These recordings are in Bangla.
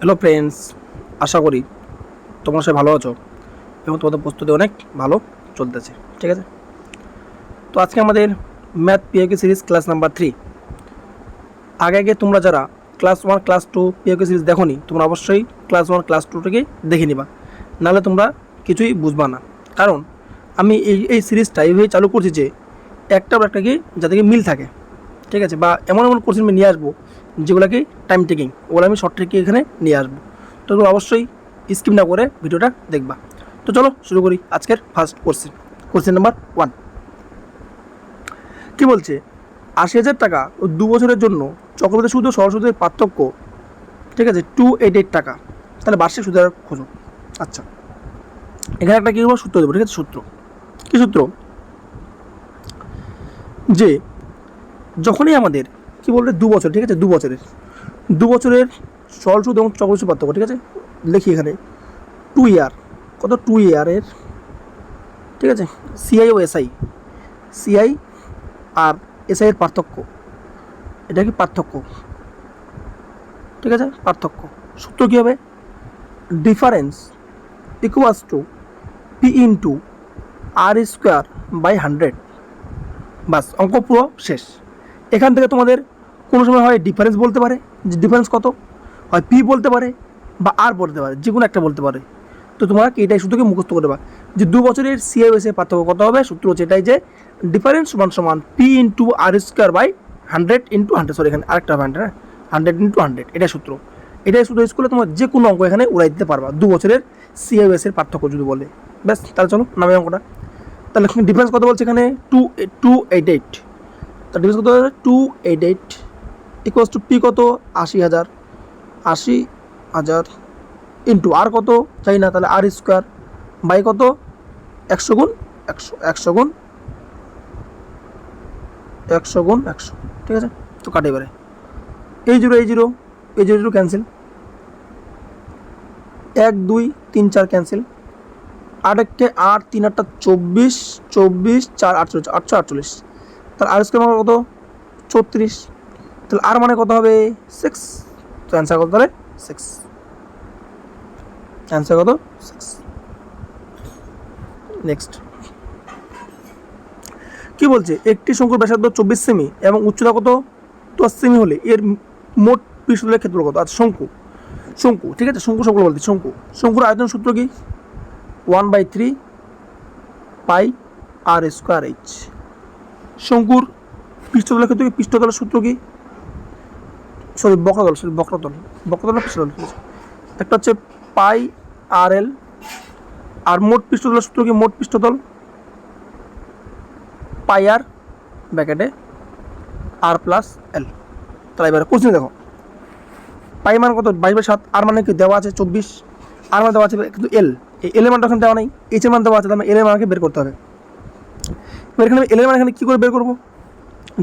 হ্যালো ফ্রেন্ডস, আশা করি তোমরা সবাই ভালো আছো এবং তোমাদের প্রস্তুতি অনেক ভালো চলতেছে। ঠিক আছে, তো আজকে আমাদের ম্যাথ পিওকে সিরিজ ক্লাস নাম্বার 3। আগে আগে তোমরা যারা ক্লাস 1 ক্লাস 2 পিওকে সিরিজ দেখোনি, তোমরা অবশ্যই ক্লাস 1 ক্লাস 2 দেখে নিবা, নাহলে তোমরা কিছুই বুঝবা না। কারণ আমি এই সিরিজটা এইভাবেই চালু করছি যে একটা একটা কি যাতে মিল থাকে। ঠিক আছে, বা এমন এমন কোশ্চেন আমি নিয়ে আসবো যেগুলোকে টাইম টেকিং, ওগুলো আমি শর্ট ট্রিকে এখানে নিয়ে আসবো। তো তোমরা অবশ্যই স্কিপ না করে ভিডিওটা দেখবা। তো চলো শুরু করি আজকের ফার্স্ট কোশ্চেন নাম্বার 1। কি বলছে, ৮০,০০০ টাকা ও 2 বছরের জন্য চক্রবৃদ্ধি সুদ ও সরল সুদের পার্থক্য, ঠিক আছে, 288 টাকা। তাহলে বার্ষিক সুদের হার খোঁজো। আচ্ছা, এখানে একটা কী করবো, সূত্র দেবো। ঠিক আছে, সূত্র কী সূত্র, যে যখনই আমাদের কি বলবে 2 বছর, ঠিক আছে, 2 বছরের সরল সুদ এবং চক্রবৃদ্ধি পার্থক্য, ঠিক আছে, লিখি এখানে 2 ইয়ার, কত 2 ইয়ারের, ঠিক আছে, সিআই ও সিআই আর এসআই এর পার্থক্য, এটা কি পার্থক্য, ঠিক আছে, পার্থক্য। সূত্র কী হবে, difference equals to P into R square by 100। বাস, অঙ্ক পুরো শেষ। এখান থেকে তোমাদের কোনো সময় হয় ডিফারেন্স বলতে পারে, যে ডিফারেন্স কত, হয় পি বলতে পারে বা আর বলতে পারে, যে কোনো একটা বলতে পারে। তো তোমরা এইটাই সূত্রকে মুখস্থ করে দেবা যে 2 বছরের সিআইএস এর পার্থক্য কত হবে। সূত্র হচ্ছে এটাই, যে ডিফারেন্স সমান সমান P into R square by 100 into 100, sorry এখানে আরেকটা 100 ইন্টু 100, এটাই সূত্র। এটাই সূত্র ইউজ করলে তোমার যে কোনো অঙ্ক এখানে উড়াই দিতে পারবা 2 বছরের সিআইএস এর পার্থক্য যদি বলে। ব্যাস, তাহলে চলো নামে অঙ্কটা। তাহলে ডিফারেন্স কত বলছে এখানে 288। তার ডিফারেন্স কত হবে 288 ইকুয়ালস টু পি কত ৮০,০০০ ইন্টু আর কত চাই না, তাহলে আর স্কোয়ার বাই কত 100 গুণ 100 গুণ 100, ঠিক আছে। তো কাটে এবারে এই জিরো ক্যান্সেল, 1 2 3 4 ক্যান্সেল, 8 1 8 3 8 24 24 4 48 848। তাহলে আর স্কোয়ার মানে কত 34, তাহলে আর মানে কত হবে 6। তো অ্যান্সার কত, তাহলে 6, অ্যান্সার কত 6। নেক্সট কি বলছে, একটি শঙ্কুর ব্যাসার্ধ 24 সেমি এবং উচ্চতা কত 10 সেমি হলে এর মোট পৃষ্ঠতলের ক্ষেত্রফল কত। আচ্ছা, শঙ্কু, ঠিক আছে, শঙ্কু বলতে শঙ্কুর আয়তন সূত্র কি 1/3 পাই আর স্কোয়ার এইচ। শঙ্কুর পৃষ্ঠতলের ক্ষেত্রে পৃষ্ঠতলের সূত্র কি, সরি বক্রতল পৃষ্ঠতল, একটা হচ্ছে পাই আর এল। আর মোট পৃষ্ঠতলের সূত্র কি, মোট পৃষ্ঠতল পাই আর ব্র্যাকেটে আর প্লাস এল। তাহলে এবারে কোশ্চেন দেখো, পাই মান কত 22/7, আর মানে কি দেওয়া আছে 24, আর মানে দেওয়া আছে কিন্তু এল, এই এল এর মানটা ওখানে দেওয়া নেই, এইচ এর মান দেওয়া আছে, তাহলে এল এর মানকে বের করতে হবে। এবার এখানে এল এর মান এখানে কী করে বের করবো,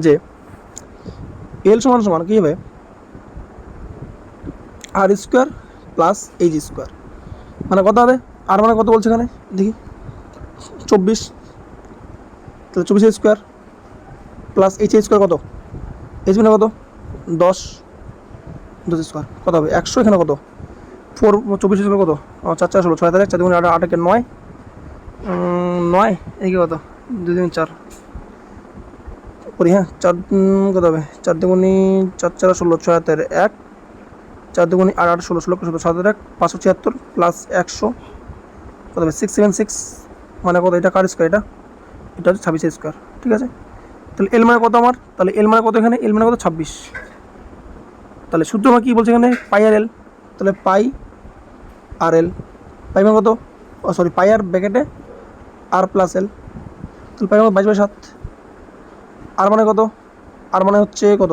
যে এল সমান সমান কী হবে আর স্কোয়ার প্লাস এইচ স্কোয়ার, মানে কত হবে, আর মানে কত বলছে এখানে দেখি 24, তাহলে 24 স্কোয়ার প্লাস এইচ স্কোয়ার কত, এইচ মানে কত 10 স্কোয়ার কত হবে 100, এখানে কত 4 24 স্কোয়ার কত 4 4 16 6 4 4 8 8 9 9, এদিকে কত 2 3 4 করি, হ্যাঁ 4 কত হবে 4 দুগুণি 4 4 16 6 4 1 4 দুগুণি 8 8 16 16 17 7 1 576 প্লাস 100 কত হবে 676, মানে কত, এটা কার স্কোয়ার, এটা হচ্ছে 26 স্কোয়ার, ঠিক আছে। তাহলে এল মানে কত আমার, তাহলে এল মানে কত এখানে, এল মানে কত 26। তাহলে সূত্র আমার কী বলছে এখানে পাই আর এল, তাহলে পাই আর এল, পাই মানে কত, সরি পাই আর ব্র্যাকেটে আর প্লাস এল, তাহলে পাই মানে 22/7। আর মানে কত, আর মানে হচ্ছে কত,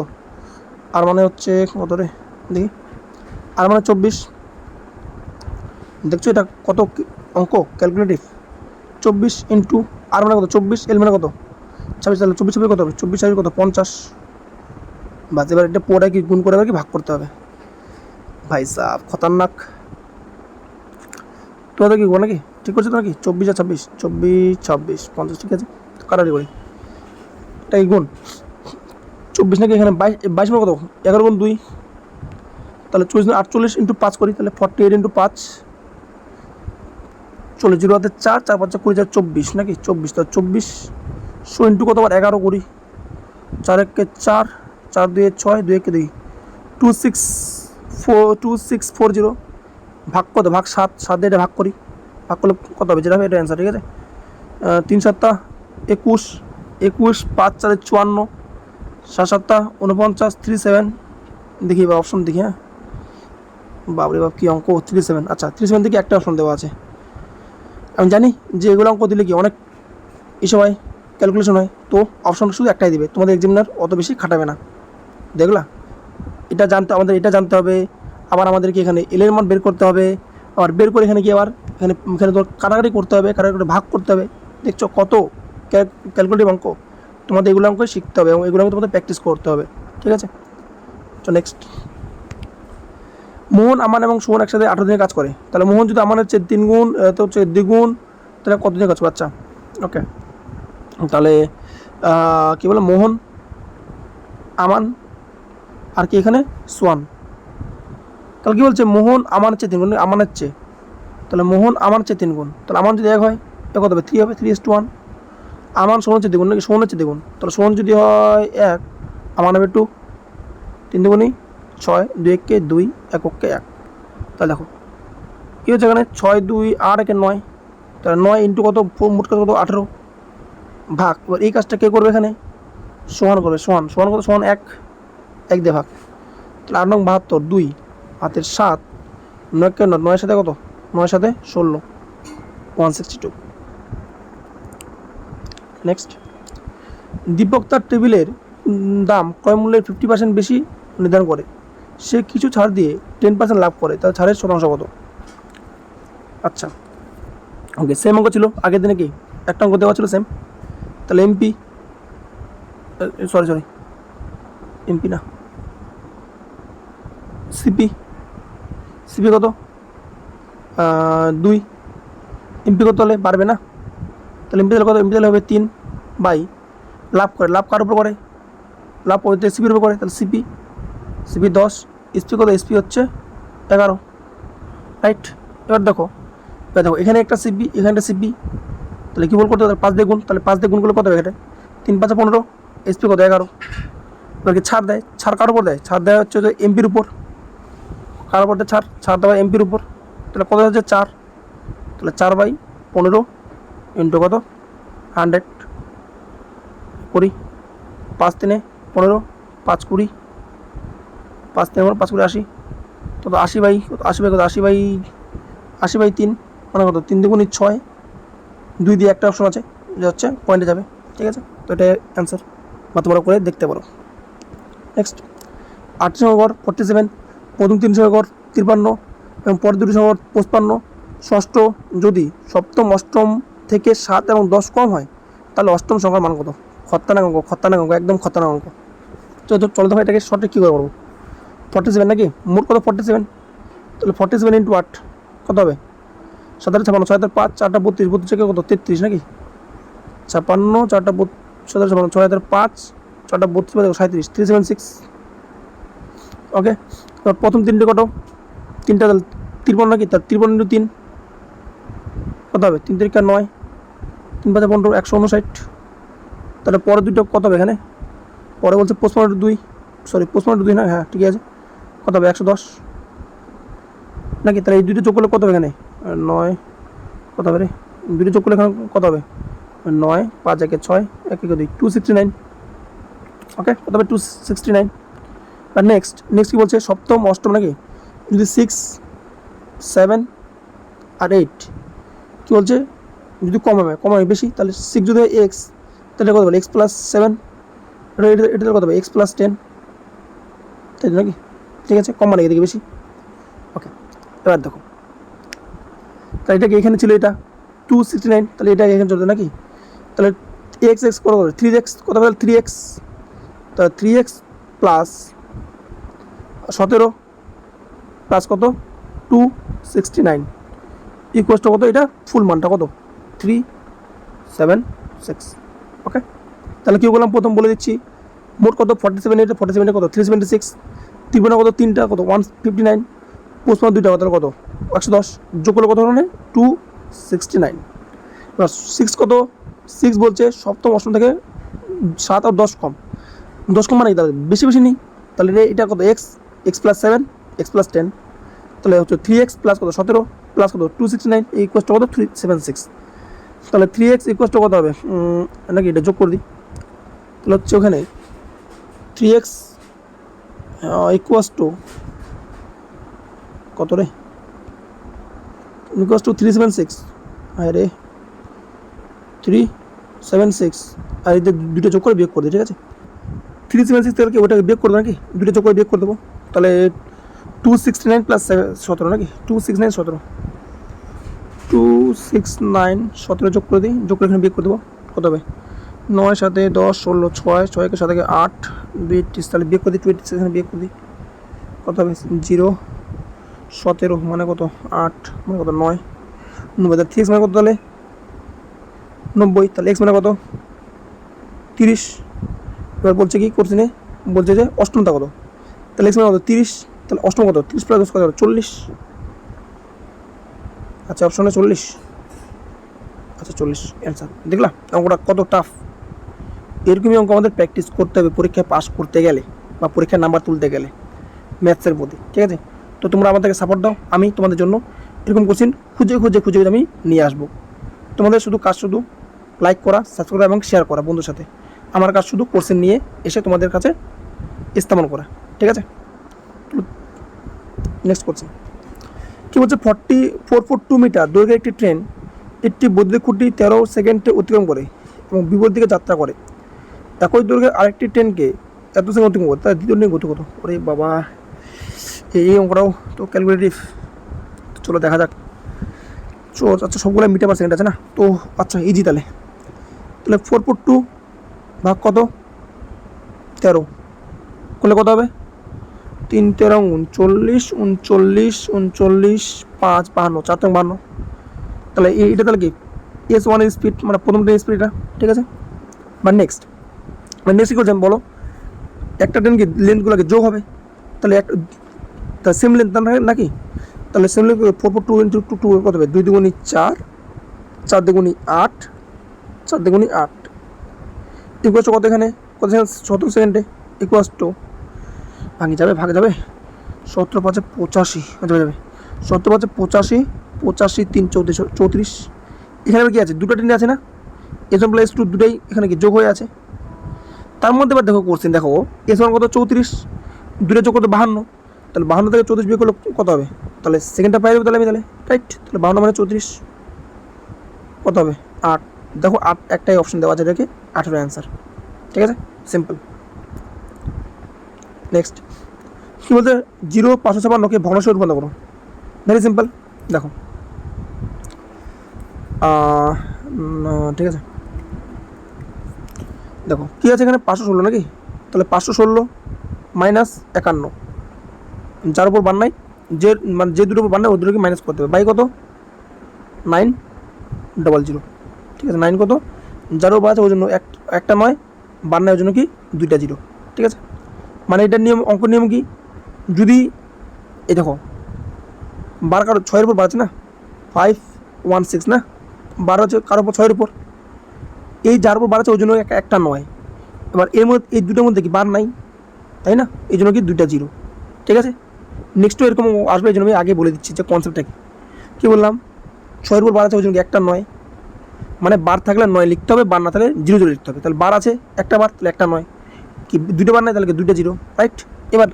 আর মানে হচ্ছে কত রে দেখি, আর মানে 24। দেখছো এটা কত অঙ্ক ক্যালকুলেটিভ, 24 ইন্টু আর মানে কত 24, এল মানে কত 26, তাহলে 24 কত হবে 24 কত 50। বাস, এবার এটা পুরোটা কি গুণ করে কি ভাগ করতে হবে। ভাই সাহ খতরনাক, তোমাদের কি গো নাকি ঠিক করছো তো নাকি, 24 আর 26, 24 26 50, ঠিক আছে। কাটারি করি, এটা কি গুণ 24 নাকি এখানে 22 মানে কত 11 গুণ 2, তাহলে 48 ইন্টু 5 করি, তাহলে 48 ইন্টু 5 40, 0 হাতে 4, 4 5 20, 24 নাকি 24, তো 24 ইন্টু কতবার 11 করি, 4 1 4, 4 2 6, 2 1 2, 2640 ভাগ কত, ভাগ 7, 7 দিয়ে এটা ভাগ করি, ভাগ করলে কত হবে, যেটা হবে এটা অ্যান্সার, ঠিক আছে। 3 7 21, 21 5 4 54, 7 7 49, 37, দেখি বা অপশন দেখি, হ্যাঁ বাবরে বাপ কী অঙ্ক, 37, আচ্ছা 37 থেকে একটা অপশন দেওয়া আছে। আমি জানি যে এগুলো অঙ্ক দিলে কি অনেক এই সময় ক্যালকুলেশন হয়, তো অপশন শুধু একটাই দিবে, তোমাদের এক্সামিনার অত বেশি খাটাবে না, দেখলা। আমাদের এটা জানতে হবে, আবার আমাদেরকে এখানে এলের মান বের করতে হবে, আবার বের করে এখানে কি আবার এখানে তো কাটাকাটি করতে হবে, কাটাকাটি ভাগ করতে হবে, দেখছো কত ক্যালকুলেটিভ অঙ্ক, তোমাদের এগুলো অঙ্ক শিখতে হবে এবং এগুলো অঙ্ক তোমাদের প্র্যাকটিস করতে হবে, ঠিক আছে। তো নেক্সট, মোহন আমান এবং সুমন একসাথে 18 দিনে কাজ করে, তাহলে মোহন যদি আমানের চেয়ে 3 গুণ, তো হচ্ছে 2 গুণ, তাহলে কত দিনে কাজ করবে, আচ্ছা ওকে। তাহলে কী বলে, মোহন আমান আর কি এখানে সোয়ান, তাহলে কী বলছে, মোহন আমানের চেয়ে 3 গুণ, আমানের চেয়ে, তাহলে মোহন আমার চেয়ে 3 গুণ, তাহলে আমান যদি 1 হয় তো কত হবে, 3 হবে, 3:1, আমান সোহনের চেয়ে 2 গুণ নাকি সোহনের চেয়ে 2 গুণ, তাহলে সোহন যদি হয় 1, আমান হবে 2, 3 দুগুণই 6, 2 1 2, 1 1 1, তাহলে দেখো কী হচ্ছে এখানে 6 2 8 1 9, তাহলে 9 ইন্টু কত, মোট কত 18 ভাগ, এবার এই কাজটা কে করবে এখানে, সোহান করবে, সোহান কত, সোহান 1 দিয়ে ভাগ, তাহলে 8 নং 72, 2 হাতের 7, 9 কে 9, 9 সাথে কত, 9 সাথে 16, 162। নেক্সট, দীপক তার টেবিলের দাম ক্রয় মূল্যের 50% বেশি নির্ধারণ করে, সে কিছু ছাড় দিয়ে 10% লাভ করে, তার ছাড়ের শতাংশ কত, আচ্ছা ওকে। সেম অঙ্ক ছিল আগের দিনে, কি একটা অঙ্ক দেওয়া ছিল সেম, তাহলে এমপি সরি এমপি না সিপি কত 2, এমপি কত হলে পারবে না, তাহলে এমপি তাহলে কত, এমপি তাহলে হবে 3 বাই লাভ করে, লাভ কার উপর করে, লাভ করতে সিপির উপর করে, তাহলে সিপি 10, এসপি কত, এসপি হচ্ছে 11, রাইট। এবার দেখো এখানে একটা সিপি, এখানে একটা সিপি, তাহলে কী বল করতে হবে, 5 দিয়ে গুণ, তাহলে 5 দিয়ে গুণ করলে কত হবে এখানে, 3 5 15, এসপি কত 11, এবার কি ছাড় দেয়, ছাড় কার উপর দেয়, ছাড় দেওয়া হচ্ছে যে এমপির উপর, কার উপর দেয়, ছাড় দেওয়া এমপির উপর, তাহলে কত হচ্ছে 4, তাহলে 4/15 ইন্টু কত 100 20, 5 3 15, 5 20, 5 3 5 20 80, তো 80/80 কত, 80/3 মানে কত, 3 2 6, 2 দিয়ে একটা অপশন আছে যে হচ্ছে পয়েন্টে যাবে, ঠিক আছে। তো এটা অ্যান্সার বা তোমরা করে দেখতে পারো। নেক্সট, 8 সংখ্যা গড় 47, প্রথম 3 সংখ্যা গড় 53 এবং পরের 2 সংখ্যা গড় 55, ষষ্ঠ যদি সপ্তম অষ্টম থেকে 7 এবং 10 কম হয়, তাহলে অষ্টম সংখ্যার মান কত, খতরনাক অঙ্ক, একদম খতরনাক অঙ্ক। চলো দেখো এটাকে শর্টে কী করে করবো, 47 নাকি মোট কত 47, তাহলে 47 ইন্টু 8 কত হবে, 7 56, 6 5, 4টা 32, 32 থেকে কত 33 নাকি, 56, 4টা 7 56, 6 5, 4টা 32, 37, 376, ওকে। এবার প্রথম 3টে কত, 3টা 53 নাকি, তার 53 ইন্টু 3 কত হবে, 3 3 9, 3 5 15, 159, তাহলে পরের 2টা কত হবে এখানে, পরে বলছে 55 ইন্টু 2, সরি 55 ইন্টু 2 না, হ্যাঁ ঠিক আছে, কত হবে 110 নাকি, তাহলে এই 2টা যোগ করলে কত হবে এখানে 9, কত হবে রে, 2টা যোগ করলে এখানে কত হবে 9, 5 1 6, 1 1 2, 269, ওকে কত হবে 269। আর নেক্সট কি বলছে, সপ্তম অষ্টম নাকি, যদি 6 7 আর 8 কী বলছে, যদি কম হবে বেশি, তাহলে 6 যদি হয় এক্স, তাহলে কত হবে এক্স প্লাস 7, এটা কত হবে এক্স প্লাস 10, তাই নাকি, ঠিক আছে, কম মানে এদিকে বেশি, ওকে। এবার দেখো তাহলে এটাকে এখানে ছিল এটা 269, তাহলে এটা এখানে চলবে নাকি, তাহলে এক্স কত হবে 3x, কত হবে 3x, তাহলে 3x প্লাস 17 প্লাস কত 269 ইকুয়ালস টু কত, এটা ফুল মানটা কত 376, ওকে। তাহলে কী বললাম প্রথম বলে দিচ্ছি, মোট কত 47, এটা 47 কত 376, ত্রিভুবনা কত, তিনটা কত 159, পঁচপান্ন দুইটা কত, কত 110, যোগ করলে কত মানে 269। এবার 6 কত, 6 বলছে সপ্তম অষ্টম থেকে 7 আর 10 কম, 10 কম মানে তাহলে বেশি বেশি নিই, তাহলে এটা কত x, x plus 7, x plus 10, তাহলে হচ্ছে 3x প্লাস কত 17 প্লাস কত 269 ইকুয়াস টু কত 376। তাহলে 3x ইকুয়াস টু কত হবে, নাকি এটা যোগ করে দিই, তাহলে হচ্ছে ওখানে 3x ইকুয়াস টু কত রে, ইকুয়াস টু 376, আরে 376, আর এই দুটো যোগ করে বিয়োগ করে দিই, ঠিক আছে 376 থেকে কি ওটাকে বিয়োগ করবো নাকি, দুটো যোগ করে বিয়োগ করে দেবো, তাহলে 269 প্লাস 17 নাকি 269 17, 269 17 যোগ করে দিই, যোগ করে এখানে বিয়োগ করে দেবো, কত হবে 9 সাথে 10 16, 6 6 কে 7 কে 8 2 30, তাহলে বিয়োগ করে দিই 26 এখানে বিয়োগ করে দিই, কত হবে 0 17 মানে কত 8 মানে কত 9 90, 3x মানে কত তাহলে 90, তাহলে x মানে কত 30। এবার বলছে কি করছে নে, বলছে যে অষ্টমটা কত, তাহলে x মানে কত 30, তাহলে অষ্টম কত 30 প্লাস 10 কত 40, আচ্ছা অপশনে 40, আচ্ছা 40 অ্যান্সার। দেখলাম অঙ্কটা কত টাফ, এরকমই অঙ্ক আমাদের প্র্যাকটিস করতে হবে পরীক্ষায় পাস করতে গেলে বা পরীক্ষার নাম্বার তুলতে গেলে ম্যাথসের প্রতি, ঠিক আছে। তো তোমরা আমাদেরকে সাপোর্ট দাও, আমি তোমাদের জন্য এরকম কোশ্চেন খুঁজে খুঁজে খুঁজে আমি নিয়ে আসবো। তোমাদের শুধু কাজ শুধু লাইক করা, সাবস্ক্রাইব এবং শেয়ার করা বন্ধুর সাথে, আমার কাজ শুধু কোশ্চেন নিয়ে এসে তোমাদের কাছে স্থাপন করা, ঠিক আছে। নেক্সট কোশ্চেন কী বলছে, 442 মিটার দৈর্ঘ্যের একটি ট্রেন একটি বৈদ্যুতিক খুঁটি 13 সেকেন্ডে অতিক্রম করে এবং বিপরীত দিকে যাত্রা করে, একই দৈর্ঘ্যের আরেকটি ট্রেনকে এত সেকেন্ড অতিক্রম করে, তার দ্বিতীয় ট্রেন গতি কত। ওরে বাবা, এই অঙ্কটাও তো ক্যালকুলেটিভ, চলো দেখা যাক। আচ্ছা সবগুলো মিটার পার সেকেন্ড আছে না, তো আচ্ছা ইজি তাহলে 442 ভাগ কত 13 করলে কত হবে, 3 13 39 39 39 5 52 4 থেকে 52, তাহলে এটা তাহলে কি S1 এর স্পিড মানে প্রথম ট্রেনের স্পিড এটা, ঠিক আছে। বা নেক্সট কী করছেন বলো, একটা ট্রেন কি লেন্থগুলোকে যোগ হবে, তাহলে একটা সেম লেন্থ নাকি, তাহলে সেম লেন্থ 442 ইন্টু 2 কত হবে, 2 দুগুণি 4 4 দুগুণি 8 4 দুগুণি 8 ইকুয়াস টু কত, এখানে কত সেকেন্ড 17 সেকেন্ডে, ইকুয়াস টু ভাঙে যাবে 17 5 85 যাবে 17 5 85 85 3 34, এখানে কি আছে দুটো ট্রেন আছে না, S1 প্লাস S2 দুটোই এখানে কি যোগ হয়ে আছে, তার মধ্যে এবার দেখো কোশ্চেন দেখো S1 কত 34, দুটো যোগ কত 52, তাহলে 52 থেকে 34 বিয়োগ করলে কত হবে, তাহলে সেকেন্ডটা পাই যাবে তাহলে আমি, তাহলে রাইট, তাহলে 52 মানে 34 কত হবে 8, দেখো 8 একটাই অপশন দেওয়া আছে, এটাকে 18 অ্যান্সার, ঠিক আছে সিম্পল। নেক্সট কী বলতে, 0 556কে ভগ্নাংশে রূপান্তর করো, ভেরি সিম্পল, দেখো ঠিক আছে, দেখো কী আছে এখানে 516 নাকি, তাহলে 516 মাইনাস 51, যার উপর বান নাই, মানে যে দুটোর উপর বান নাই ওই দুটোকে মাইনাস করতে হবে, বাই কত 900, ঠিক আছে 9 কত যার উপর আছে ওই জন্য একটা নয়, বান নাই ওই জন্য কি 2টা 0, ঠিক আছে। মানে এটার নিয়ম, অঙ্ক নিয়ম কি, যদি এই দেখো 12 কারো 6-এর উপর বাড়ছে না 516 না, 12 হচ্ছে কারোর উপর 6-এর উপর, এই যার উপর বাড়ছে ওই জন্য একটা নয়, এবার এর মধ্যে এই দুটোর মধ্যে কি বার নাই তাই না, এই জন্য কি 2টা 0, ঠিক আছে। নেক্সটও এরকম আসবে, এই জন্য আমি আগে বলে দিচ্ছি যে কনসেপ্টটা কী বললাম, 6-এর উপর বার আছে ওই জন্য কি একটা নয়, মানে বার থাকলে 9 লিখতে হবে, বার না থাকলে 0 0 লিখতে হবে, তাহলে বার আছে একটা বার, তাহলে একটা নয়, কি দুটো বার নাই তাহলে কি 2টা 0, রাইট। এবার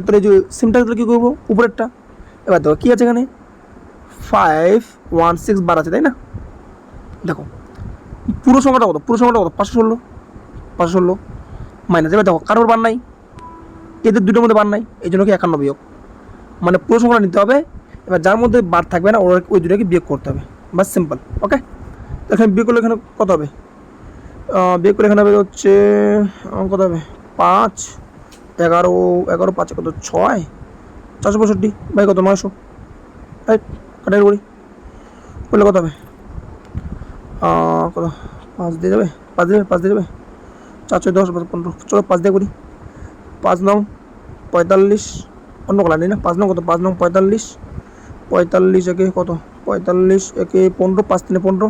তোর এই যে সিমটা তাহলে কী করবো উপরেরটা, এবার দেখো কী আছে এখানে 516 বার আছে তাই না, দেখো পুরো সংখ্যাটা কত, 516 মাইনাস, এবার দেখো কারোর বার নাই, এদের দুটোর মধ্যে বার নাই, এই জন্য কি 51 বিয়োগ, মানে পুরো সংখ্যাটা নিতে হবে, এবার যার মধ্যে বার থাকবে না ওই দুটোকে বিয়োগ করতে হবে, বাস সিম্পল, ওকে। এখানে বিয়োগ করলে এখানে কত হবে, বিয়োগ করলে এখানে হবে হচ্ছে কত হবে 5 11 11 5 কত 6 465 বাই কত 900, রাইট, কাটার করি করলে কত হবে কত 5 দিয়ে যাবে 5 দিয়ে যাবে 4 6 10 15, চলো 5 দিয়ে করি, 5 9 45 অন্য কালার নেই না, 5 নং কত, 5 নং 45, 45 একে কত, 45 একে 15, 5 3 15,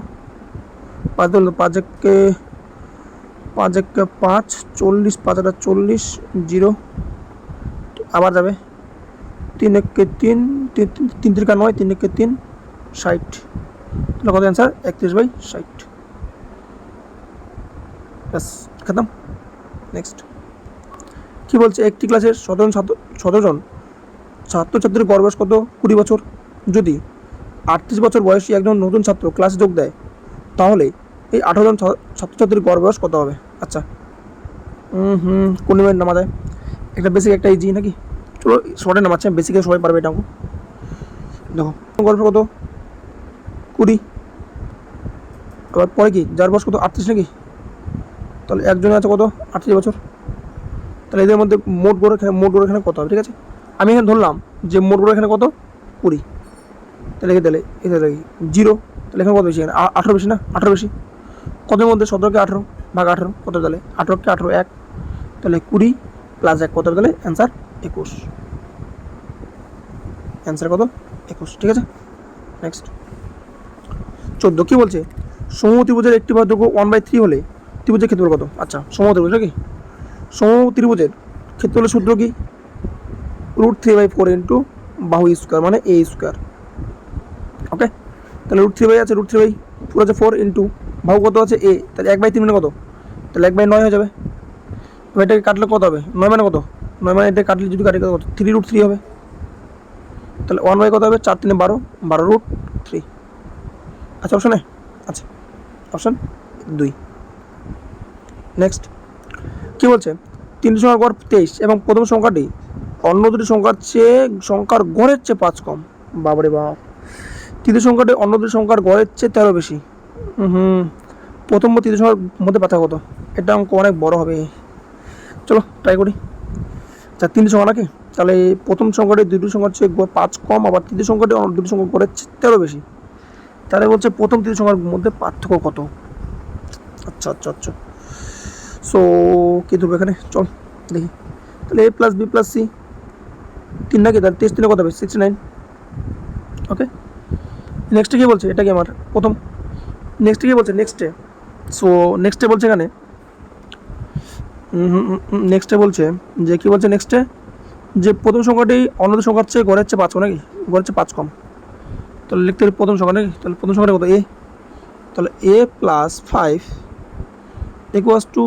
5 2 5 একে 5 একে 5, 40, 5 একটা 40, 0 আবার যাবে, 3 একে 3, 3 3 9, 3 একে 3, 60, তাহলে কত অ্যান্সার 31/60। ব্যাস খতম। নেক্সট কি বলছে, একটি ক্লাসের 17 জন ছাত্রছাত্রীর গড় বয়স কত, 20 বছর। যদি 38 বছর বয়সী একজন নতুন ছাত্র ক্লাসে যোগ দেয়, তাহলে এই 18 জন ছাত্রছাত্রীর গড় বয়স কত হবে? আচ্ছা কোন নিয়মে নামা যায়? একটা বেসিক একটা ইজি নাকি, চলো শর্টে নামাচ্ছে, বেসিকে সবাই পারবে এটা। দেখো গল্প কত 20, আবার পরে কি যার বয়স কত 38 নাকি, তাহলে একজনের আছে কত 38 বছর, তাহলে এদের মধ্যে মোট গড় এখানে কত হবে? ঠিক আছে, আমি এখানে ধরলাম যে মোট গড় এখানে কত 20, তাহলে তাহলে এটা দেখি 0, তাহলে এখানে কত বেশি, এখানে 18 বেশি না, 18 বেশি, কতের মধ্যে 17কে 18 ভাগ 18 কত, তাহলে 18কে 18 1, তাহলে 20 প্লাস 1 কত, তাহলে অ্যান্সার 21, অ্যান্সার কত 21। ঠিক আছে, নেক্সট 14 কি বলছে, সমবাহু ত্রিভুজের একটি বাহুর দৈর্ঘ্য 1/3 হলে ত্রিভুজের ক্ষেত্রফল কত? আচ্ছা সমবাহু ত্রিভুজ নাকি, সমবাহু ত্রিভুজের ক্ষেত্রফলের সূত্র কি, √3/4 ইন্টু বাহু স্কোয়ার মানে a স্কোয়ার। ওকে, তাহলে √3 আছে, √3/4 আছে 4 ইন্টু বাহু কত আছে a, তাহলে 1/3 মানে কত, তাহলে 1/9 হয়ে যাবে। এবার এটাকে কাটলে কত হবে, 9 মানে কত, 9 মানে এটা কাটলে যদি কাটি কত, 3√3 হবে, তাহলে 1/, কত হবে 4 3 12, 12√3। আচ্ছা অপশানে, আচ্ছা অপশান 2। নেক্সট কী বলছে, 3টি সংখ্যার গড় 23 এবং প্রথম সংখ্যাটি অন্য দুটি সংখ্যার গড়ের চেয়ে 5 কম। বাবারে বাপ, তৃতীয় সংখ্যাটি অন্য দুটি সংখ্যার গড়ের চেয়ে 13 বেশি। প্রথম ও তৃতীয় সংখ্যার মধ্যে পার্থক্য কত? এটা অঙ্ক অনেক বড় হবে, চলো ট্রাই করি। আচ্ছা 3টি সংখ্যা নাকি, তাহলে প্রথম সংখ্যাটি দুটি সংখ্যার চেয়ে 5 কম, আবার তৃতীয় সংখ্যাটি অন্য দুটি সংখ্যার গড়ের চেয়ে 13 বেশি, তাহলে বলছে প্রথম তৃতীয় সংখ্যার মধ্যে পার্থক্য কত? আচ্ছা আচ্ছা আচ্ছা, সো কী ধরবো এখানে, চল দেখি। তাহলে a plus B plus C 3 নাকি, তাহলে 23 3 কত হবে 69। ওকে, নেক্সটে কী বলছে, এটা কি আমার প্রথম, নেক্সটে কী বলছে, সো নেক্সটে বলছে এখানে, নেক্সটে বলছে যে কী বলছে, নেক্সটে যে প্রথম সংখ্যাটি অন্য সংখ্যার চেয়ে গড়ের চেয়ে 5 কম নাকি, গড়ের চেয়ে 5 কম, তাহলে লিখতে পারি প্রথম সংখ্যা নাকি, তাহলে প্রথম সংখ্যাটা কত a, তাহলে a plus 5 equals to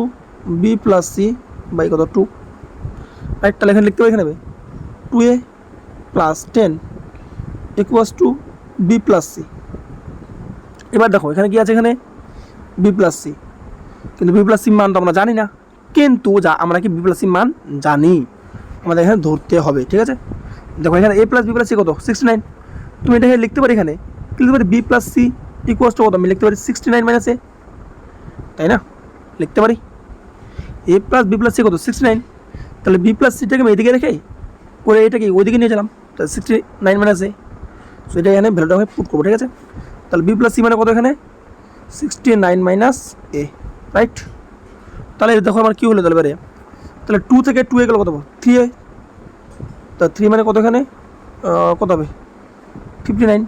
B plus C by কত 2, রাইট। তাহলে এখানে লিখতে পারি, এখানে 2a plus 10 equals to B plus C. এবার দেখো এখানে কি আছে, এখানে বি প্লাস সি, কিন্তু বি প্লাস সি মান তো আমরা জানি না, কিন্তু আমরা কি বি প্লাস সি মান জানি, আমাদের এখানে ধরতে হবে। ঠিক আছে, দেখো এখানে a plus B plus C কত 69, তুমি এটাকে লিখতে পারি, এখানে লিখতে পারি B plus C equals to কত, আমি লিখতে পারি 69 মাইনাস a, তাই না, লিখতে পারি a plus B plus C কত 69, তাহলে বি প্লাস সিটাকে আমি এদিকে রেখে করে এটাকে ওইদিকে নিয়ে গেলাম, তাহলে 69 মাইনাস a, সো এটা এখানে ভ্যালুটা আমি পুট করবো। ঠিক আছে, তাহলে বি প্লাস সি মানে কত, এখানে 69 মাইনাস a, রাইট। তাহলে দেখো আমার কী হলো, তাহলে 2 থেকে 2 গেল কত, 3a, তা 3 মানে কত, এখানে কত হবে 59,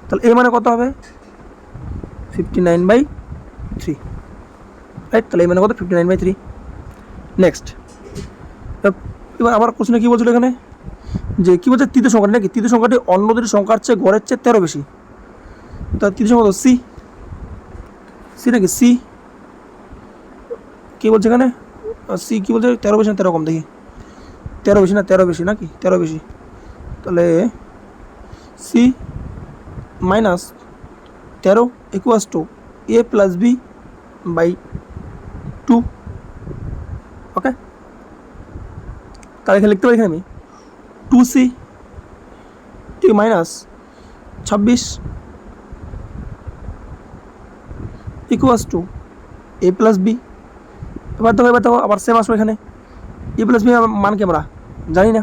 তাহলে a মানে কত হবে 59/3, রাইট। তাহলে a মানে কত 59/3। নেক্সট এবার আমার কোশ্চেনে কী বলছিল এখানে, যে কী বলছে, তৃতীয় সংখ্যাটি নাকি, তৃতীয় সংখ্যাটি অন্য দুটি সংখ্যার চেয়ে গড়ের চেয়ে 13 বেশি, তাহলে তৃতীয় সংখ্যা সি, নাকি সি, কী বলছে এখানে সি, কী বলছে 13 বেশি না 13 কম, দেখি 13 বেশি না, 13 বেশি নাকি, 13 বেশি, তাহলে C minus 13 equals to a plus B by 2। Okay, তাহলে এখানে লিখতে পারি, এখানে আমি 2c minus 26 equals to a plus B. এবার দেখো আবার সেম আসবে, এখানে a প্লাস বি মান কি আমরা জানি না,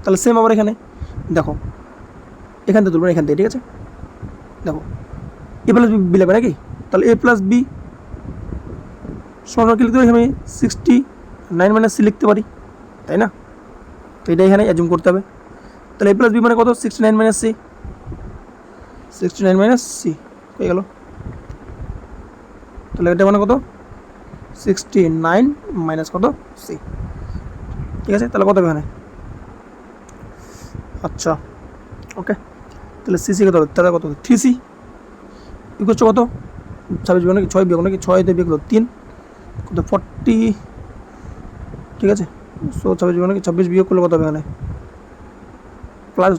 তাহলে সেম আবার এখানে দেখো এখান থেকে তুলবেন, এখান থেকে, ঠিক আছে, দেখো a প্লাস বি লাগবে নাকি, তাহলে a প্লাস বি সমান কি লিখতে পারি, আমি 69 মাইনাস সি লিখতে পারি, তাই না, তো এটা এখানে অ্যাজুম করতে হবে। তাহলে এ প্লাস বি মানে কত 69 মাইনাস সি, 69 মাইনাস সি হয়ে গেল। তাহলে এটা মানে কত 69 মাইনাস কত সি, ঠিক আছে। তাহলে কত হবে এখানে, আচ্ছা ওকে। তাহলে সি সি কত হবে, তাহলে কত 3c ইকুয়াল কত 26 বিয়োগ নাকি 6 বিয়োগ নাকি 6 দিয়ে বিয়োগ হলো 3 কত 40, ঠিক আছে। সো 26 বিয়োগ নাকি 26 বিয়োগ করলে কত হবে এখানে, প্লাস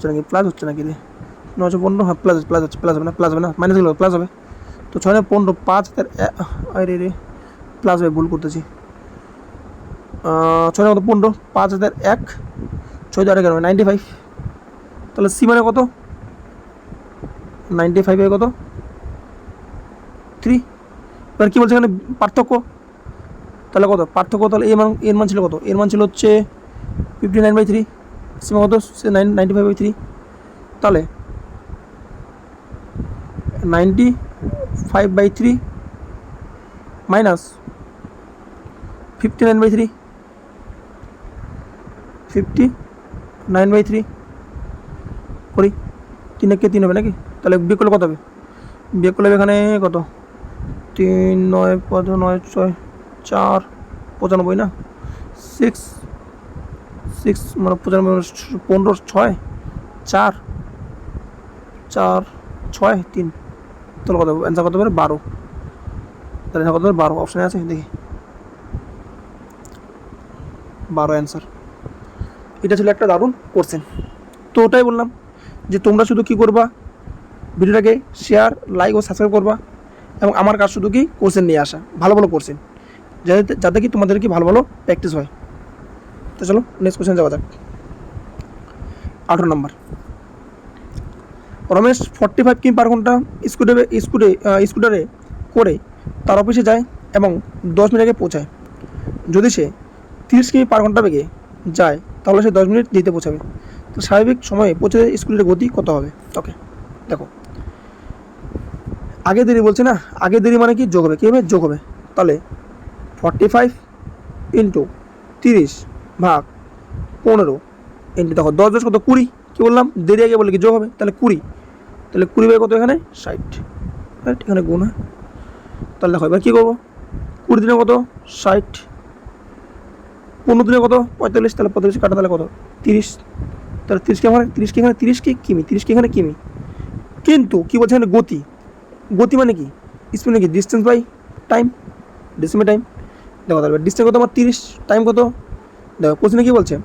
হচ্ছে নাকি রে 915, হ্যাঁ প্লাস হচ্ছে, প্লাস হবে না মাইনাস হলো প্লাস হবে। তো 6 9 15 5 আরে রে প্লাস হবে, ভুল করতেছি। 6 9 15 5 হাজার 1 6 দিয়ে 8 95। তাহলে সি মানে কত 95 এর কত 3। এবার কী বলছে এখানে পার্থক্য, তাহলে কত পার্থক্য, তাহলে এর মান ছিল কত, এর মান ছিল হচ্ছে 59/3, সীমা কত 95/3। তাহলে 95/3 মাইনাস 59/3, 59/3 করি 3 কে 3 হবে নাকি, তাহলে বিয়োগ করলে কত হবে, বিয়োগ করলে এখানে কত 3 9 5 9 6 4 95 না 6 মানে 95 15 6 4 4 6 3, তাহলে কত হবে অ্যান্সার কত হবে 12। তাহলে কত হবে 12, অপশানে আছে দেখি 12 অ্যান্সার। এটা ছিল একটা দারুণ কোশ্চেন। তো ওটাই বললাম যে তোমরা শুধু কী করবা, ভিডিওটাকে শেয়ার লাইক ও সাবস্ক্রাইব করবা, এবং আমার কাজ শুধু কি কোশ্চেন নিয়ে আসা, ভালো ভালো কোশ্চেন, যাতে কি তোমাদের কি ভালো ভালো প্র্যাকটিস হয়। তো চলো নেক্সট কোশ্চেন যাওয়া যাক। 18 নম্বর, রমেশ 45 কিমি পার ঘন্টা স্কুটারে করে তার অফিসে যায় এবং 10 মিনিট আগে পৌঁছায়। যদি সে 30 কিমি পার ঘন্টা বেগে যায় তাহলে সে 10 মিনিট দিতে পৌঁছাবে। তো স্বাভাবিক সময়ে পৌঁছে স্কুলের গতি কত হবে। ওকে দেখো, আগে দেরি বলছে না, আগে দেরি মানে কি যোগ হবে, কী হবে যোগ হবে। তাহলে 45 ইন্টু 30 ভাগ 15 ইন্টু দেখো 10 10 কত 20, কী বললাম দেরি আগে বলে কি যোগ হবে, তাহলে 20, তাহলে 20 বাই কত এখানে 60, রাইট এখানে গুণ হয়। তাহলে দেখো এবার কী করবো, 20 দিনে কত 60, 15 দিনে কত 45, তাহলে 45 কাটা তাহলে কত 30, তাহলে 30 কি এখানে 30 কি কিমি, 30 কি এখানে কিমি। কিন্তু কী বলছে এখানে গতি, গতি মানে কি স্পিড নাকি distance by time, distance by time. দেখো তাহলে ডিস্টেন্স কত আমার 30, টাইম কত, দেখো কোশ্চেনে কী বলছে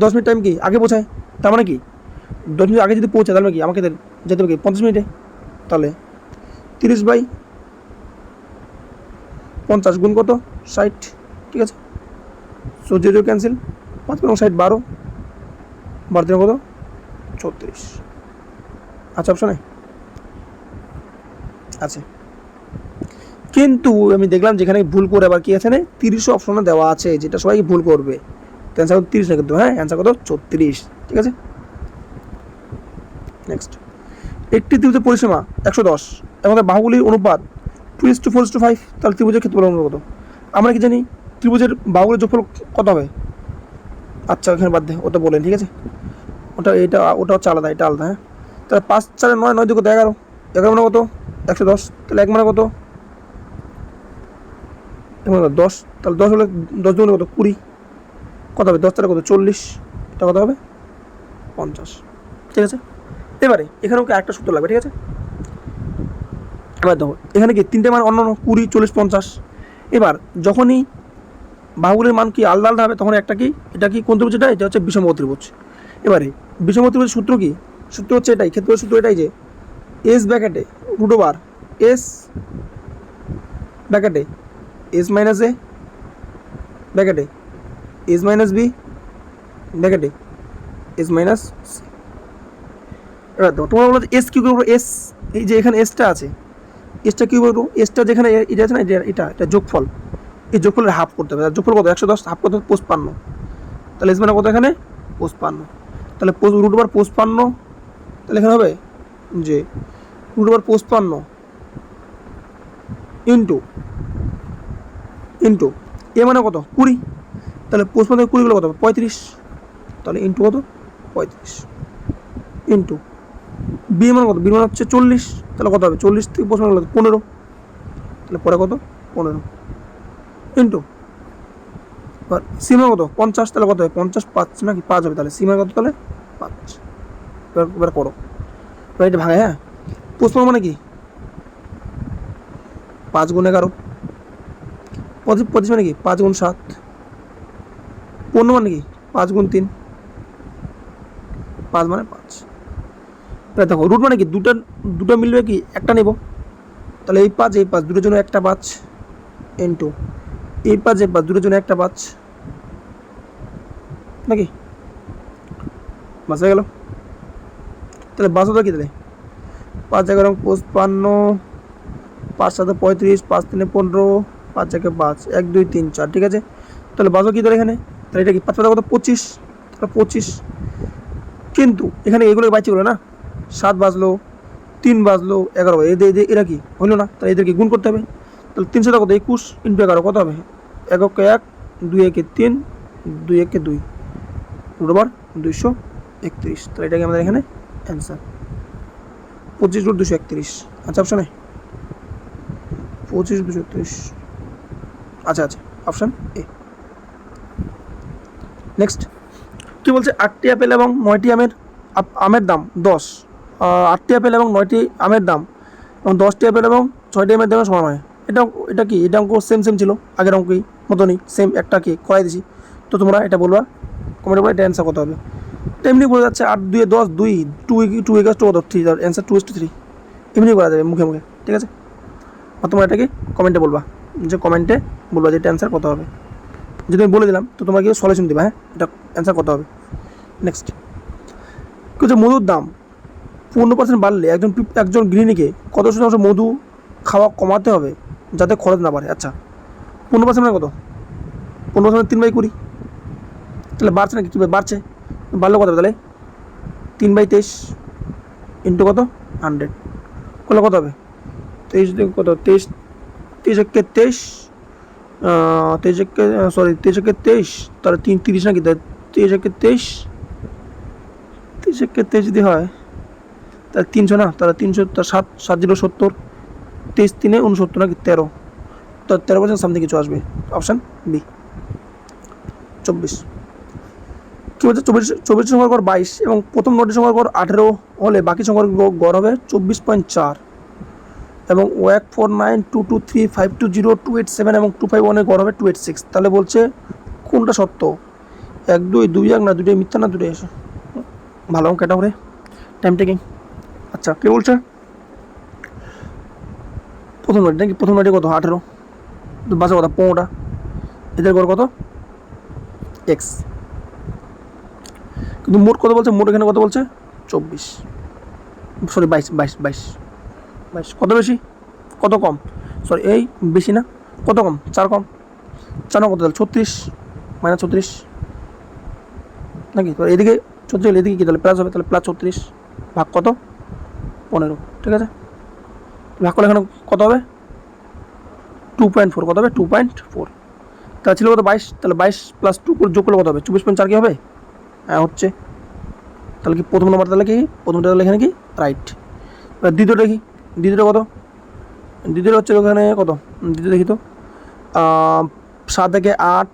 10 মিনিট টাইম কি আগে পৌঁছায়, তার মানে কি 10 মিনিট আগে যদি পৌঁছায় তাহলে কি আমাকে যেতে হবে কি 50 মিনিটে। তাহলে 30/50 গুণ কত 60, ঠিক আছে। সো 0 ক্যান্সেল, 5 60 12, 12 দিনে কত 36, আচ্ছা অপশনে আছে। কিন্তু আমি দেখলাম যেখানে ভুল করে আবার কি আছে না 30 অপশনে দেওয়া আছে, যেটা সবাই ভুল করবে। তো অ্যান্সার কত 30 না কিন্তু, হ্যাঁ অ্যান্সার কত 34, ঠিক আছে। নেক্সট, একটি ত্রিভুজের পরিসীমা 110 এবং তার বাহুগুলির অনুপাত 2:4:5, তাহলে ত্রিভুজের ক্ষেত্রফল অনুপাত কত। আমরা কি জানি ত্রিভুজের বাহুগুলির যোগফল কত হবে, আচ্ছা এখানে বাদ দে, ওটা বলেন ঠিক আছে, ওটা হচ্ছে আলাদা, এটা আলাদা, হ্যাঁ। তাহলে 5 4 9 9 2 কত 11, 11 মানে কত 110, তাহলে 1 মানে কত 10, তাহলে 10 হলে 10 দুগুণে কত 20, কত হবে 10 তারা কত 40, এটা কত হবে 50, ঠিক আছে। এবারে এখানেও একটা সূত্র লাগবে, ঠিক আছে। এবার দেখো এখানে কি তিনটে মান অন্য 20 40 50। এবার যখনই বাহুগুলির মান কি আলাদা আলাদা হবে তখন একটা কি এটা কি কোন ত্রিভুজ, এটা হচ্ছে বিষমবাহু ত্রিভুজ। এবারে বিষমবাহু ত্রিভুজের সূত্র কি, সূত্র হচ্ছে এটাই, ক্ষেত্রের সূত্র এটাই যে এস ব্র্যাকেটে √ এস ব্র্যাকেটে এস মাইনাস এ ব্র্যাকেটে এস মাইনাস বি ব্র্যাকেটে এস মাইনাস সি। এবার দেখো তোমরা বলো এস কিউ করবো, এস এই যে এখানে এসটা আছে, এসটা কিউ করবো, এসটা যেখানে এটা আছে না এটা যোগফল, এই যোগফলের হাফ করতে হবে। যোগফল কত 110, হাফ কত 55, তাহলে এস মানে কত এখানে 55, তাহলে √ 55, তাহলে এখানে হবে যে √ 55 ইন্টু এ মানে কত 20, তাহলে 55 থেকে 20 গেলে কত হবে 35, তাহলে ইন্টু কত 35 ইন্টু বি মান কত, বি মান হচ্ছে 40, তাহলে কত হবে 40 থেকে 55 গেলে 15, তাহলে পরে কত 15 ইন্টু এবার সি মান কত 50, তাহলে কত হবে 50 5 নাকি 5 হবে, তাহলে সি মান কত তাহলে 5। এবার করো, এবার এটা ভাঙে, হ্যাঁ 55 মানে কি 5 গুণ 11, 25 মানে কি 5 গুণ 7, 15 মানে কি 5 গুণ 3, 5 মানে 5। এবার দেখো রুট মানে কি দুটো মিলবে কি একটা নেব, তাহলে এই 5 দুটোর জন্য একটা 5 ইন্টু এই 5 দুটোর জন্য একটা 5 নাকি, বাস হয়ে গেল। তাহলে বাস হতো কি, তাহলে 5 11 55, 5 7 35, 5 3 15, 5 1 5, 1 2 3 4, ঠিক আছে। তাহলে বাজো কি তাহলে এখানে, তাহলে এটা কি 5 5 কত 25, তাহলে 25, কিন্তু এখানে এগুলো বাঁচিয়ে গেলো না, 7 বাজলো 3 বাজলো 11, এরা কি হলো না, তাহলে এদেরকে গুণ করতে হবে। তাহলে 300 কত 21 ইন্টু 11 কত হবে, 1 1 1 2 1 3 2 1 2 রুট ওভার 231, তাহলে এটাকে আমাদের এখানে অ্যান্সার 25 রুট 231। আচ্ছা অপশানে 25 231, আচ্ছা আচ্ছা অপশান এ। নেক্সট কি বলছে, 8টি আপেল এবং 9টি আমের দাম 10, 8টি আপেল এবং 9টি আমের দাম এবং 10টি আপেল এবং 6টি আমের দামের সমান হয়। এটা কি, এটা অঙ্ক সেম ছিল আগের অঙ্কই মতনই, সেম একটা কি করাই দিছি। তো তোমরা এটা বলবা কমেন্ট করে, এটা অ্যান্সার কত হবে। তো এমনি বলে যাচ্ছে 8 2 10 2 2 2 কত 3, তার অ্যান্সার 2:3, এমনি করা যাবে মুখে মুখে, ঠিক আছে। আর তোমরা এটাকে কমেন্টে বলবা, যে কমেন্টে বলবা যে এটা অ্যান্সার কত হবে। যদি আমি বলে দিলাম তো তোমরা কি সলিউশন দেবা, হ্যাঁ এটা অ্যান্সার কত হবে। নেক্সট কি হচ্ছে, মধুর দাম 15% বাড়লে একজন গৃহিণীকে কত শতাংশ মধু খাওয়া কমাতে হবে যাতে খরচ না বাড়ে। আচ্ছা 15% মানে কত, 15% 3/20, তাহলে বাড়ছে নাকি কী বাড়ছে, বাড়লে কত হবে তাহলে 3/23 ইন্টু কত 100 করলে কত হবে 23 কত 23 23 একে 23, 23 একে সরি 23 একে 23, তাহলে 30 নাকি, 23 একে 23, 23 একে 23 যদি হয় তাহলে 300 না, তাহলে 300 তার 7 7 0 70, 23 3 69 নাকি 13, তো 13% সামথিং কিছু আসবে, অপশান বি 24। কী বলছে 24 সংখ্যার গড় 22 এবং প্রথম 9টি সংখ্যার গড় 18 হলে বাকি সংখ্যার গড় হবে 24.4 এবং 149223520 287 এবং 251 এর গড় হবে 286। তাহলে বলছে কোনটা সত্য, 1 2 2 1 না, দুটোই মিথ্যা না, দুটোই এসে ভালো অঙ্ক এটা করে টাইম টেকিং। আচ্ছা কে বলছে প্রথম নটি নাকি, প্রথম নটি কত 18, বাসা কথা 15টা, এদের গড় কত এক্স, কিন্তু মোট কত বলছে, মোট এখানে কত বলছে 24, সরি 22 22 22 22, কত বেশি কত কম, সরি এই বেশি না কত কম 4 কম, 4 কত তাহলে 36 -36 নাকি, তো এদিকে 36 হলে এদিকে কী তাহলে প্লাস হবে, তাহলে প্লাস 36 ভাগ কত 15, ঠিক আছে। ভাগ করলে এখানে কত হবে 2.4, কত হবে 2.4, তাহলে ছিল কত 22, তাহলে 22 প্লাস 2 যোগ করলে কত হবে 24.4 কি হবে, হ্যাঁ হচ্ছে। তাহলে কি প্রথম নম্বর, তাহলে কি প্রথমটা তাহলে এখানে কি রাইট। এবার দ্বিতীয়টা কি, দ্বিতীয়টা কত, দ্বিতীয়টা হচ্ছে ওখানে কত, দ্বিতীয় দেখি তো 7 থেকে 8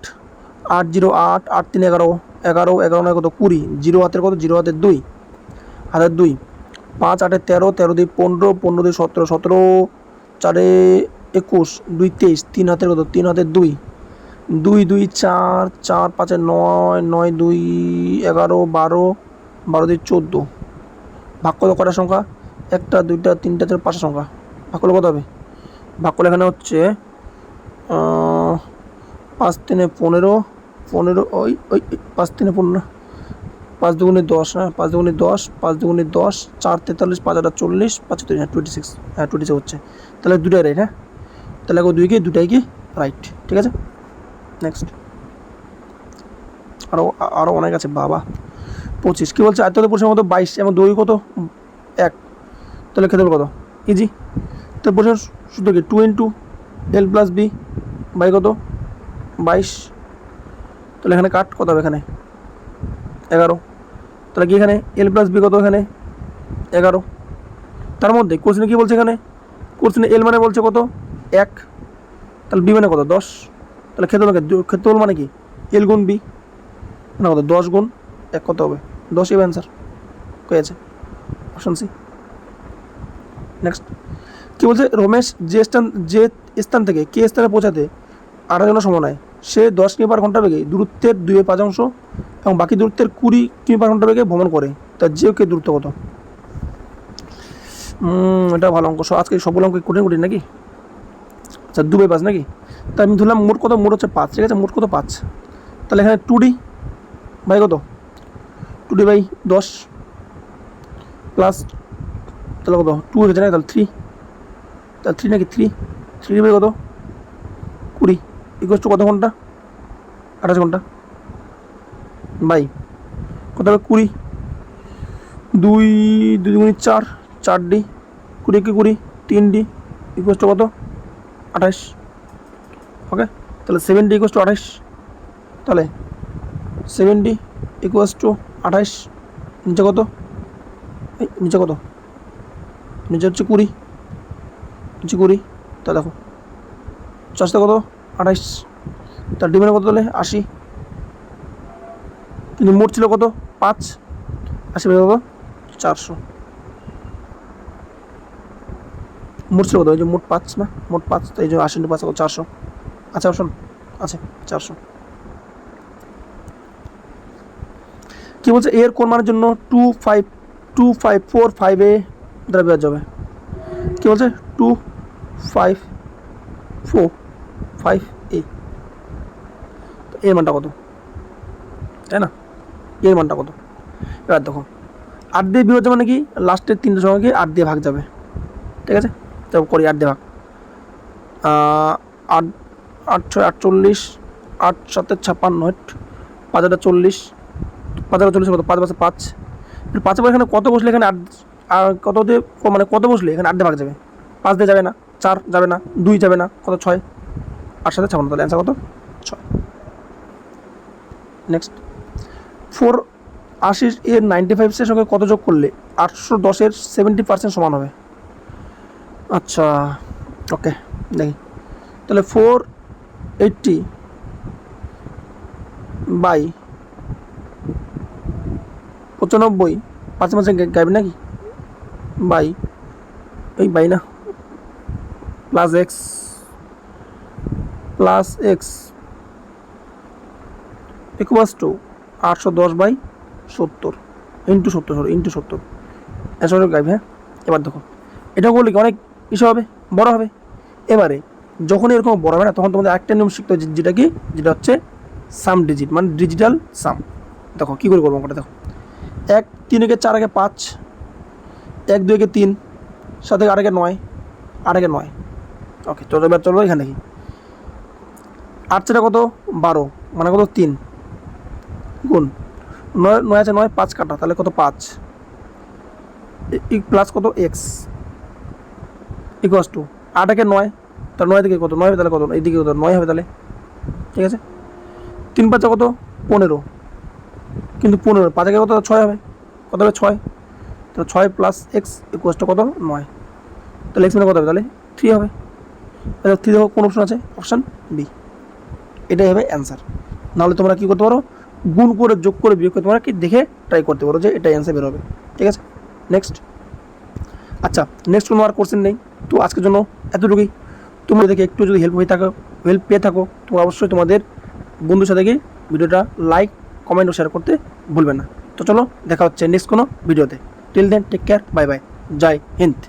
8 0 8 8 3 11 11 11 9 কত 20, 0 হাতের কত 0 হাতের 2 হাতের 2, 5 8 13 13 2 15 15 2 17 17 4 21 2 23 3 হাতের কত 3 হাতের 2 2 2 4 4 5 9 9 2 11 12 12 2 14, ভাগ করলে কটার সংখ্যা, একটা দুইটা তিনটা চার 5টা সংখ্যা, ভাগ করলে কত হবে, ভাগ করলে এখানে হচ্ছে 5 3 15 15 ওই ওই 5 3 15, 5 2 10, হ্যাঁ 5 2 10 5 2 10 4 43 5 8 40 5 3 26, হ্যাঁ 26 হচ্ছে, তাহলে দুটাই রাইট, হ্যাঁ তাহলে দুটাই কি রাইট, ঠিক আছে। নেক্সট আরও অনেক আছে বাবা। 25 কী বলছে, আয়তক্ষেত্রের পরিসীমা কত 22 এবং দৈর্ঘ্য কত 1, তাহলে ক্ষেত্রফল কত ইজি। তো পরিসীমার সূত্র কি 2 × L + B বাই কত 22 তাহলে এখানে কাট কত হবে, এখানে 11। তাহলে কি এখানে এল প্লাস বি কত, এখানে 11। তার মধ্যে কোশ্চেনে কী বলছে, এখানে কোশ্চেনে এল মানে বলছে কত 1, তাহলে বি মানে কত 10। তাহলে ক্ষেত্রফল মানে কি এল গুণ বি মানে কত 10 গুণ 1 কত হবে 10, এই অ্যান্সার হয়েছে অপশন সি। নেক্সট কী বলছে, রমেশ যে স্থান থেকে কে স্থানে পৌঁছাতে 8 জনের সময় নেয়, সে 10 কিমি পার ঘন্টা বেগে দূরত্বের 2/5 এবং বাকি দূরত্বের 20 কিমি পার ঘন্টা বেগে ভ্রমণ করে, তার যে কে দূরত্ব কত? এটা ভালো অঙ্ক, আজকে সবগুলো অঙ্ক কঠিন নাকি? আচ্ছা 2/5 নাকি? তা আমি ধরলাম মোট কত, মোট হচ্ছে 5, ঠিক আছে, মোট কত 5। তাহলে এখানে 2D বাই কত 2D বাই 10 প্লাস, তাহলে কত 2 হয়েছে না, তাহলে 3, তাহলে 3 নাকি 3 বাই কত 20 ইকুয়াল টু কত ঘন্টা 28 ঘন্টা বাই কত হবে 20, 2 2 গুণি 4, 4D 20 K 20 3D equal to কত 28। ওকে, তাহলে 7D ইকুয়াল টু 28, তাহলে 7D ইকুয়াল টু 28, নিচে কত, নিচে কত, নিচে হচ্ছে 20, নিচে 20, তা দেখো 4 কত 28, তার ডিমের কত তাহলে 80, কিন্তু মোট ছিল কত 5, 80 বাই কত 400, মোট ছিল কত, ওই যে মোট 5 না, মোট 5, তাই যে 80 × 5 কত 400। আচ্ছা অপশন আছে 400। কি বলছে, এর কোন মানের জন্য 254 দ্বারা বিভাজ্য হবে? কি বলছে 2545 এর মানটা কত, তাই না? এর মানটা কত? এবার দেখো 8 দিয়ে বিভাজ্য মানে কি, লাস্টের 3টে সংখ্যাকে 8 দিয়ে ভাগ যাবে, ঠিক আছে, তো করি 8 দিয়ে ভাগ, 8 8 6 48, 8 7 56, 5 8 40, 5 8 40 কত 5 5 5, 5 এখানে কত বসলে এখানে 8 আর কত দিয়ে মানে কত বসলে এখানে 8 দিয়ে ভাগ যাবে, 5 দিয়ে যাবে না, 4 যাবে না, 2 যাবে না, কত 6, 8 7 56, তাহলে অ্যান্সার কত 6। নেক্সট 480 এর 95 এর সঙ্গে কত যোগ করলে 810 এর 70% সমান হবে? আচ্ছা ওকে দেখি, তাহলে 480 বাই 95, 5 মাসে গাইবে নাকি, বাই এই বাই না plus x equals to 810/70 into 70 এসব গাইবে। হ্যাঁ, এবার দেখো এটা করলে কি অনেক কিছু হবে, বড় হবে। এবারে যখন এরকম বড় হবে না, তখন তোমাদের একটা নিয়ম শিখতে হবে, যেটা কি, যেটা হচ্ছে সাম ডিজিট, মানে ডিজিটাল সাম। দেখো কী করে করবো অঙ্কটা, দেখো 1 3 একে 4 একে 5, 1 2 একে 3, 7 একে 8 একে 9, 8 একে 9। ওকে, চলো এবার চলো এখানে দেখি 8 4 কত 12, মানে কত 3 গুণ 9 আছে 9, 5 কাটা, তাহলে কত 5 প্লাস কত এক্স ইকুয়ালস টু 8 একে 9, তাহলে 9 থেকে কত 9 হবে, তাহলে কত এইদিকে কত 9 হবে, তাহলে ঠিক আছে। 3 5 কত 15, কিন্তু 15 5 একে কত 6 হবে, কত হবে 6, তাহলে 6 প্লাস এক্স ইকুয়ালস টু কত 9, তাহলে এক্স মানে কত হবে, তাহলে 3 হবে। তাহলে 3 দেখো কোন অপশন আছে, অপশান বি, এটাই হবে অ্যান্সার। নাহলে তোমরা কী করতে পারো, গুণ করে যোগ করে বিয়োগ করে তোমরা কি দেখে ট্রাই করতে পারো যে এটাই অ্যান্সার বেরোবে, ঠিক আছে। নেক্সট, আচ্ছা নেক্সট কোনো আর কোশ্চেন নেই, তো আজকের জন্য এতটুকুই। তোমরা দেখে একটু যদি হেল্প পেয়ে থাকো, তোমরা অবশ্যই তোমাদের বন্ধুর সাথে গিয়ে ভিডিওটা লাইক কমেন্ট ও শেয়ার করতে ভুলবে না। তো চলো দেখা হচ্ছে নেক্সট কোনো ভিডিওতে। Till then take care, bye bye, জয় হিন্দ।